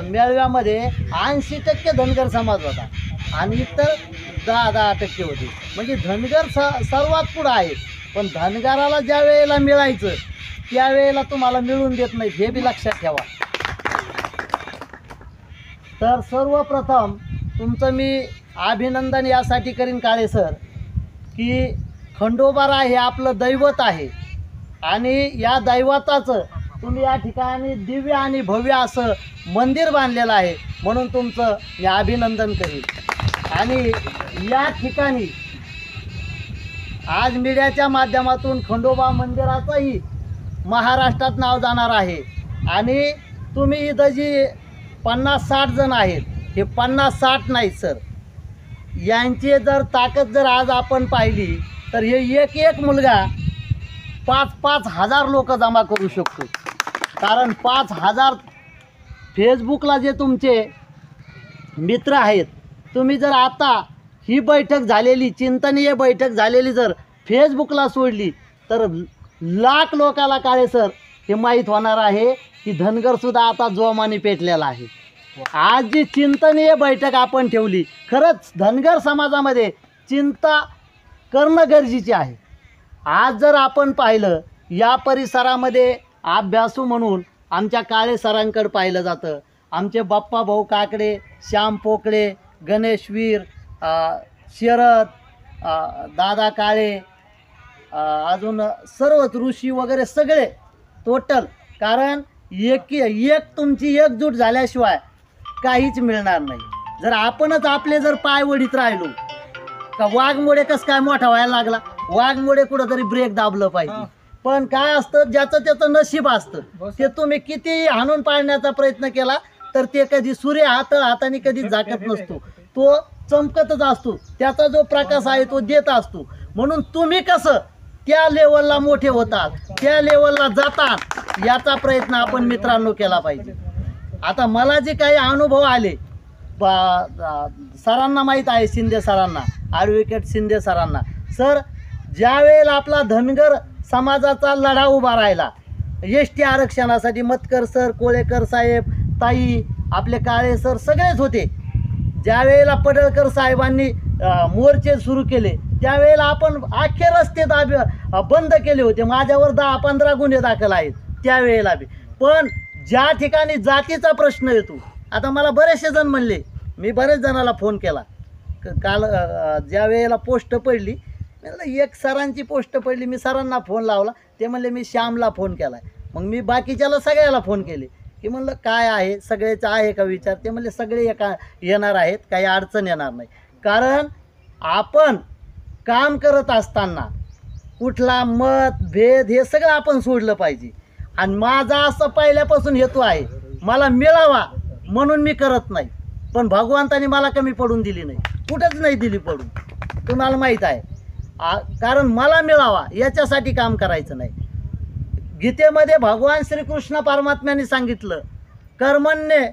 मेळाव्यामध्ये 80% धनगर समाज होता आणि इतर 10% होते. म्हणजे धनगर सर्वात पुढं आहे. पण धनगराला ज्या वेळेला मिळायचं त्यावेळेला तुम्हाला मिळून देत नाहीत, हे बी लक्षात ठेवा. तर सर्वप्रथम तुमचं मी अभिनंदन यासाठी करीन काळे सर, की खंडोबारा हे आपलं दैवत आहे आणि या दैवताचं तुम्ही या ठिकाणी दिव्य आणि भव्य असं मंदिर बांधलेलं आहे, म्हणून तुमचं मी अभिनंदन करीन. आणि या ठिकाणी आज मीडियाच्या माध्यमातून खंडोबा मंदिराचंही महाराष्ट्रात नाव जाणार आहे. आणि तुम्ही इथं जी 50-60 जण आहेत, हे 50-60 नाहीत सर, यांची जर ताकद जर आज आपण पाहिली तर हे एक एक मुलगा 5-5 हजार लोक जमा करू शकतो. कारण 5,000 फेसबुकला जे तुमचे मित्र आहेत, तुम्ही जर आता ही बैठक झालेली चिंतनीय बैठक झालेली जर फेसबुकला सोडली तर लाख लोकाला काळे सर हे माहीत होणार आहे की धनगरसुद्धा आता जोमाने पेटलेला आहे. आज जी चिंतनीय बैठक आपण ठेवली, खरंच धनगर समाजामध्ये चिंता करणं गरजेचे आहे. आज जर आपण पाहिलं या परिसरामध्ये अभ्यासू म्हणून आमच्या काळे सरांकडे पाहिलं जातं. आमचे बाप्पा भाऊ काकडे, श्याम पोकळे, गणेश वीर, शरद, दादा काळे, अजून सर्वच ऋषी वगैरे सगळे टोटल. कारण एक तुमची एकजूट झाल्याशिवाय काहीच मिळणार नाही. जर आपणच आपले जर पाय वडीत राहिलो का वाघमोडे कसं काय मोठा व्हायला लागला, वाघमोडे कुठंतरी ब्रेक दाबलं पाहिजे. पण काय असतं, ज्याचं त्याचं नशीब असतं, ते तुम्ही किती हाणून पाडण्याचा प्रयत्न केला तर ते कधी सूर्य हाताने कधी झाकत नसतो, तो चमकतच असतो. त्याचा जो प्रकाश आहे तो देत असतो. म्हणून तुम्ही कसं त्या लेवलला मोठे होतात, त्या लेवलला जातात, याचा प्रयत्न आपण मित्रांनो केला पाहिजे. आता मला जे काही अनुभव आले, सरांना माहीत आहे, शिंदे सरांना, ॲडव्होकेट शिंदे सरांना, सर ज्या वेळेला आपला धनगर समाजाचा लढा उभा राहिला एस-टी आरक्षणासाठी, मतकर सर, कोळेकर साहेब, ताई, आपले काळे सर सगळेच होते. ज्या वेळेला पडळकर साहेबांनी मोर्चे सुरू केले त्यावेळेला आपण अख्खे रस्ते बंद केले होते. माझ्यावर 10-15 गुन्हे दाखल आहेत त्यावेळेला बी. पण ज्या ठिकाणी जातीचा प्रश्न येतो, आता मला बरेचसे जण म्हणले, मी बरेच जणाला फोन केला काल ज्या वेळेला पोस्ट पडली, एक सरांची पोस्ट पडली, मी सरांना फोन लावला, ते म्हणले मी श्यामला फोन केला आहे. मग मी बाकीच्याला सगळ्याला फोन केले की म्हणलं काय आहे, सगळेच आहे का विचार, ते म्हणले सगळे येणार आहेत, काही अडचण येणार नाही. कारण आपण काम करत असताना कुठला मत भेद हे सगळं आपण सोडलं पाहिजे. आणि माझा असं पहिल्यापासून हेतू आहे, मला मिळावा म्हणून मी करत नाही. पण भगवंताने मला कमी पडून दिली नाही, कुठंच नाही दिली पडून, तुम्हाला माहीत आहे. कारण मला मिळावा याच्यासाठी काम करायचं नाही. गीतेमध्ये भगवान श्रीकृष्ण परमात्म्याने सांगितलं, कर्मण्ये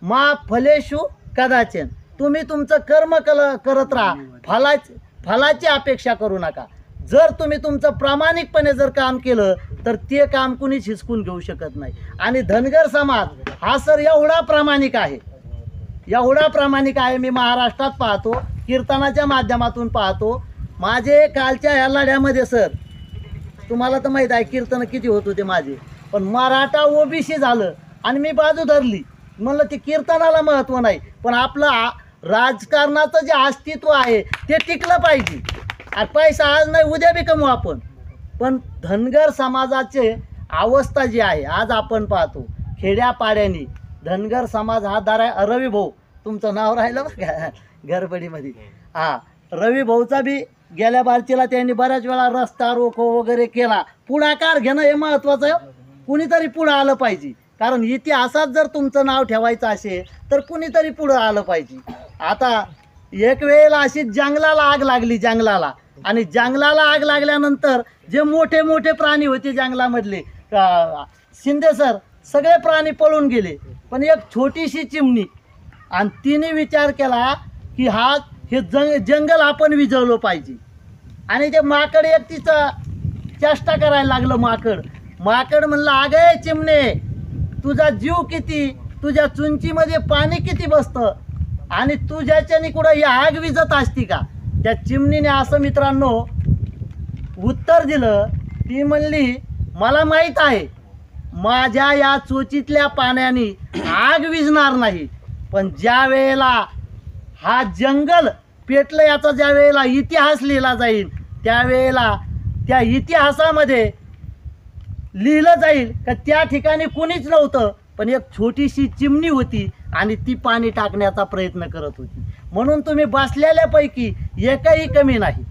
मा फलेषु कदाचन, तुम्ही तुमचं कर्म करत राहा, फलाची अपेक्षा करू नका. जर तुम्ही तुमचं प्रामाणिकपणे जर काम केलं तर ते काम कुणीच हिसकून घेऊ शकत नाही. आणि धनगर समाज हा सर एवढा प्रामाणिक आहे, एवढा प्रामाणिक आहे, मी महाराष्ट्रात पाहतो, कीर्तनाच्या माध्यमातून पाहतो. माझे कालच्या या लढ्यामध्ये सर तुम्हाला तर माहीत आहे कीर्तन किती होत होते माझे, पण मराठा ओबीसी झालं आणि मी बाजू धरली. म्हणलं ते कीर्तनाला महत्त्व नाही, पण आपलं राजकारणाचं जे अस्तित्व आहे ते टिकलं पाहिजे. आणि पैसा आज नाही उद्या बी कमवू आपण. पण धनगर समाजाचे अवस्था जी आहे आज आपण पाहतो खेड्यापाड्यानी धनगर समाज हा रवी भाऊ, तुमचं नाव राहिलं बघा गडबडीमध्ये, रवी भाऊचा बी गेल्या बारचीला त्यांनी बऱ्याच वेळा रस्ता रोको वगैरे केला. पुढाकार घेणं हे महत्त्वाचं आहे. कुणीतरी पुढं आलं पाहिजे. कारण इतिहासात जर तुमचं नाव ठेवायचं असेल तर कुणीतरी पुढं आलं पाहिजे. आता एक वेळेला अशी जंगलाला आग लागली, जंगलाला, आणि जंगलाला आग लागल्यानंतर जे मोठे मोठे प्राणी होते जंगलामधले, शिंदे सर, सगळे प्राणी पळून गेले. पण एक छोटीशी चिमणी, आणि तिने विचार केला की हे जंगल आपण विजवलं पाहिजे. आणि ते माकड एक तिचं चेष्टा करायला लागलं. माकड म्हणलं, अगं चिमणे, तुझा जीव किती तुझ्या चुंचीमध्ये पाणी किती बसतं आणि तुझ्याच्याने कुठं ही आग विजत असती का? त्या चिमणीने असं मित्रांनो उत्तर दिलं. ती म्हणली मला माहीत आहे माझ्या या चोचीतल्या पाण्याने आग विझणार नाही, पण ज्या वेळेला हा जंगल पेटलं याचा ज्या वेळेला इतिहास लिहिला जाईल त्यावेळेला त्या इतिहासामध्ये लिहिलं जाईल का त्या ठिकाणी कुणीच नव्हतं, पण एक छोटीशी चिमणी होती आणि ती पाणी टाकण्याचा प्रयत्न करत होती. म्हणून तुम्ही बसलेल्यापैकी एकही कमी नाही.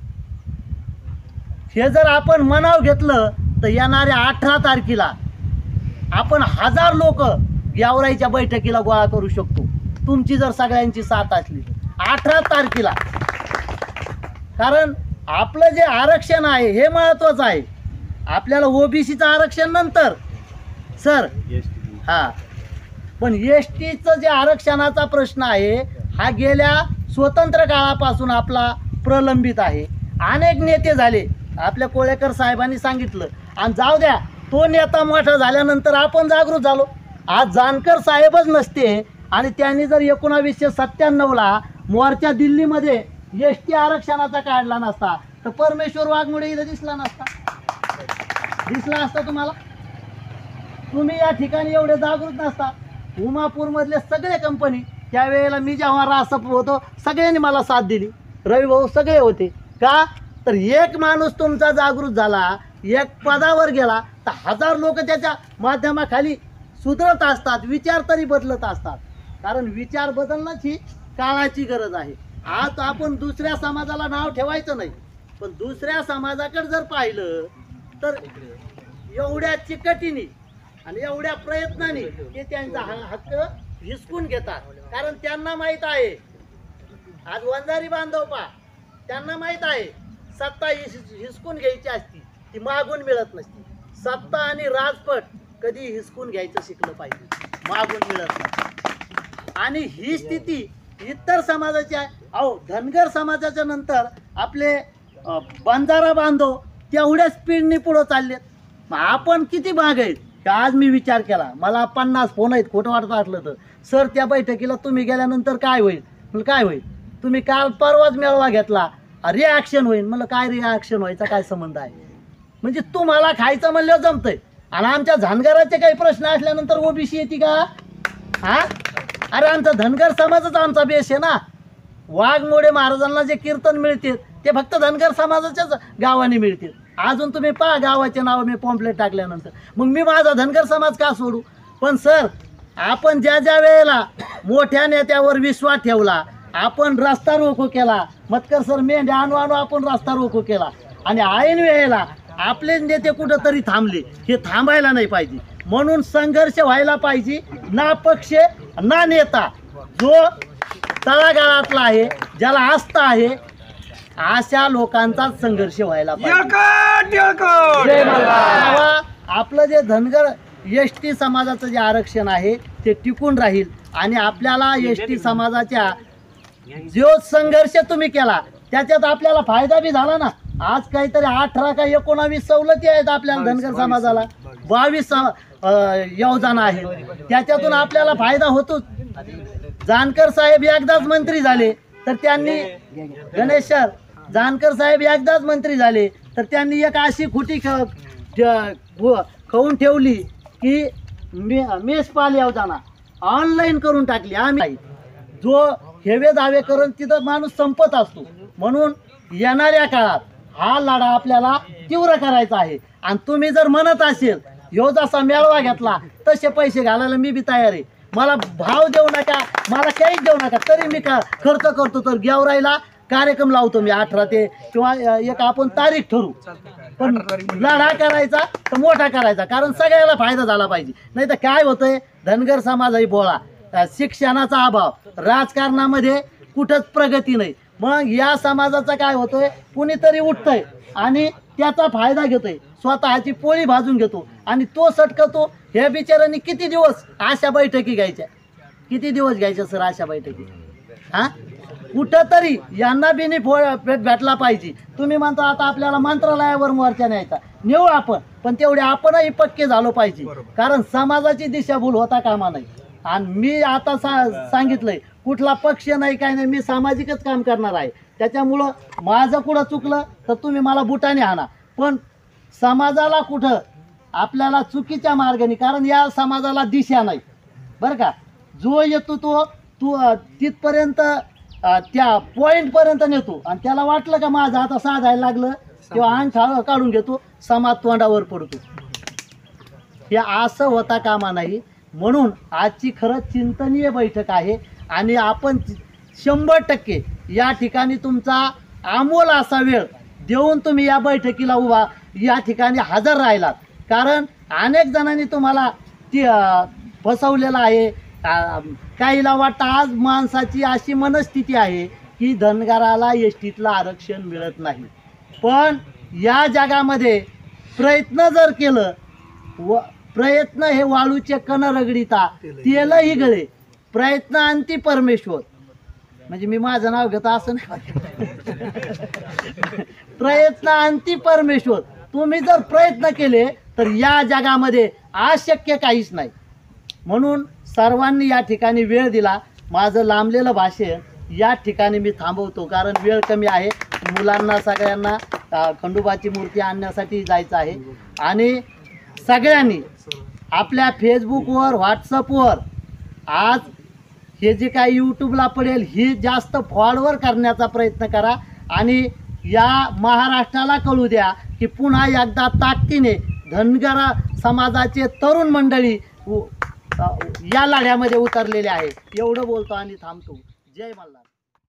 हे जर आपण मनाव घेतलं तर येणाऱ्या 18 तारखेला आपण 1000 लोक गेवराईच्या बैठकीला गोळा करू शकतो, तुमची जर सगळ्यांची साथ असली. 18 तारखेला. कारण आपलं जे आरक्षण आहे हे महत्त्वाचं आहे. आपल्याला ओबीसीचं आरक्षण नंतर सर हां, पण एस टीचं जे आरक्षणाचा प्रश्न आहे हा गेल्या स्वतंत्र काळापासून आपला प्रलंबित आहे. अनेक नेते झाले, आपल्या कोळेकर साहेबांनी सांगितलं, आणि जाऊ द्या तो नेता मोठा झाल्यानंतर आपण जागृत झालो. आज जानकर साहेबच नसते आणि त्यांनी जर 1997ला मोर्चा दिल्लीमध्ये एस टी आरक्षणाचा काढला नसता तर परमेश्वर वाघमोडे इथं दिसला असता तुम्हाला. तुम्ही या ठिकाणी एवढे जागृत नसता. उमापूरमधले सगळे कंपनी त्यावेळेला मी जेव्हा रासप होतो सगळ्यांनी मला साथ दिली, रवी भाऊ सगळे होते. का तर एक माणूस तुमचा जागृत झाला, एक पदावर गेला तर 1000 लोक त्याच्या माध्यमाखाली सुधरत असतात, विचार तरी बदलत असतात. कारण विचार बदलणंच ही काळाची गरज आहे. आज आपण दुसऱ्या समाजाला नाव ठेवायचं नाही, पण दुसऱ्या समाजाकडे जर पाहिलं तर एवढ्या चिकटीने आणि एवढ्या प्रयत्नाने ते त्यांचा हक्क हिसकून घेतात. कारण त्यांना माहीत आहे, आज वंजारी बांधव पा त्यांना माहीत आहे सत्ता हिसकून घ्यायची असती ती मागून मिळत नसती. सत्ता आणि राजपट कधी हिसकून घ्यायचं शिकलं पाहिजे, मागून मिळत नाही. आणि ही स्थिती इतर समाजाची आहे. अहो धनगर समाजाच्या नंतर आपले बंजारा बांधव तेवढ्या स्पीडने पुढं चाललेत. मग आपण किती भाग आहेत? आज मी विचार केला, मला 50 फोन आहेत, खोटं वाटत असलं तर. सर त्या बैठकीला तुम्ही गेल्यानंतर काय होईल? म्हणलं काय होईल? तुम्ही काल परवाच मेळावा घेतला, रिॲक्शन होईल. म्हणलं काय रिॲक्शन व्हायचा काय संबंध आहे? म्हणजे तुम्हाला खायचं म्हणल्यावर जमतंय आणि आमच्या धनगराचे काही प्रश्न असल्यानंतर ओबीसी येते का? हा, अरे आमचा धनगर समाजच आमचा बेस आहे ना. वाघमोडे महाराजांना जे कीर्तन मिळते ते फक्त धनगर समाजाच्याच गावाने मिळतील. अजून तुम्ही पहा गावाचे नाव मी पॉम्पलेट टाकल्यानंतर, मग मी माझा धनगर समाज का सोडू? पण सर आपण ज्या ज्या वेळेला मोठ्या नेत्यावर विश्वास ठेवला, आपण रस्ता रोको केला, मतकर सर मेंढ्या आणू आपण रस्ता रोको केला, आणि ऐन वेळेला आपले नेते कुठंतरी थांबले. हे थांबायला नाही पाहिजे. म्हणून संघर्ष व्हायला पाहिजे, ना पक्ष ना नेता. जो तळागाळातला आहे, ज्याला आस्था आहे, अशा लोकांचाच संघर्ष व्हायला पाहिजे. आपलं जे धनगर एस टी समाजाचं जे आरक्षण आहे ते टिकून राहील. आणि आपल्याला एस टी समाजाच्या जो संघर्ष तुम्ही केला त्याच्यात आपल्याला फायदा बी झाला ना. आज काहीतरी 18 का 19 सवलती आहेत आपल्याला धनगर समाजाला, 22 योजना आहेत, त्याच्यातून आपल्याला फायदा होतोच. जानकर साहेब एकदाच मंत्री झाले तर त्यांनी गणेश सर जानकर साहेब एकदाच मंत्री झाले तर त्यांनी एक अशी खुटी खाऊन ठेवली की मेषपाल योजना ऑनलाईन करून टाकली. आम्ही जो हेवे दावे करून तिथं माणूस संपत असतो. म्हणून येणाऱ्या काळात हा लढा आपल्याला तीव्र करायचा आहे. आणि तुम्ही जर म्हणत असेल ह्यो जसा मेळावा घेतला तसे पैसे घालायला मी बी तयार आहे. मला भाव देऊ नका, मला काहीच देऊ नका, तरी मी खर्च करतो. तर गेवराईला कार्यक्रम लावतो मी 18 ते किंवा एक आपण तारीख ठरवू. पण लढा करायचा तर मोठा करायचा, कारण सगळ्याला फायदा झाला पाहिजे. नाही तर काय होतंय, धनगर समाजही बोळा, शिक्षणाचा अभाव, राजकारणामध्ये कुठंच प्रगती नाही. मग या समाजाचा काय होतोय, कुणीतरी उठतंय आणि त्याचा फायदा घेतोय, स्वतःची पोळी भाजून घेतो आणि तो सटकतो. ह्या बिचारांनी किती दिवस अशा बैठकी घ्यायच्या, किती दिवस घ्यायच्या सर अशा बैठकी? हां, कुठंतरी यांना बी भेटला पाहिजे. तुम्ही म्हणता आता आपल्याला मंत्रालयावर मोर्चा न्यायचा, नेऊ आपण, पण तेवढे आपणही पक्के झालो पाहिजे. कारण समाजाची दिशाभूल होता कामा नाही. आणि मी आता सांगितलंय कुठला पक्ष नाही काय नाही, मी सामाजिकच काम करणार आहे. त्याच्यामुळं माझं कुठं चुकलं तर तुम्ही मला बुटाने आणा, पण समाजाला कुठं आपल्याला चुकीच्या मार्गाने, कारण या समाजाला दिशा नाही बरं का. जो येतो तू तिथपर्यंत त्या पॉईंटपर्यंत नेतो आणि त्याला वाटलं का माझं आता साधायला लागलं तेव्हा अंग काढून घेतो, समाज तोंडावर पडतो. हे असं होता कामा नाही. म्हणून आजची खरंच चिंतनीय बैठक आहे आणि आपण 100% या ठिकाणी तुमचा अमोल असा वेळ देऊन तुम्ही या बैठकीला या ठिकाणी हजर राहिलात. कारण अनेक जणांनी तुम्हाला फसवलेलं आहे. काहीला वाटतं आज माणसाची अशी मनस्थिती आहे की धनगराला एसटीतलं आरक्षण मिळत नाही. पण या जगामध्ये प्रयत्न जर केलं, प्रयत्न हे वाळूचे कण रगडीता तेलही गळे, प्रयत्न अंती परमेश्वर. म्हणजे मी माझं नाव घेतो असं नाही. प्रयत्न अंती परमेश्वर. तुम्ही जर प्रयत्न केले तर या जगामध्ये अशक्य काहीच नाही. म्हणून सर्वांनी या ठिकाणी वेळ दिला. माझं लांबलेलं भाषण या ठिकाणी मी थांबवतो, कारण वेळ कमी आहे. मुलांना सगळ्यांना खंडोबाची मूर्ती आणण्यासाठी जायचं आहे. आणि सगळ्यांनी आपल्या फेसबुकवर, व्हॉट्सअपवर आज हे जे काही यूट्यूबला पडेल ही जास्त फॉरवर्ड करण्याचा प्रयत्न करा आणि या महाराष्ट्राला कळू द्या की पुन्हा एकदा ताकदीने धनगर समाजाचे तरुण मंडळी या लढ्यामध्ये उतरलेले आहे. एवढं बोलतो आणि थांबतो. जय मल्हार.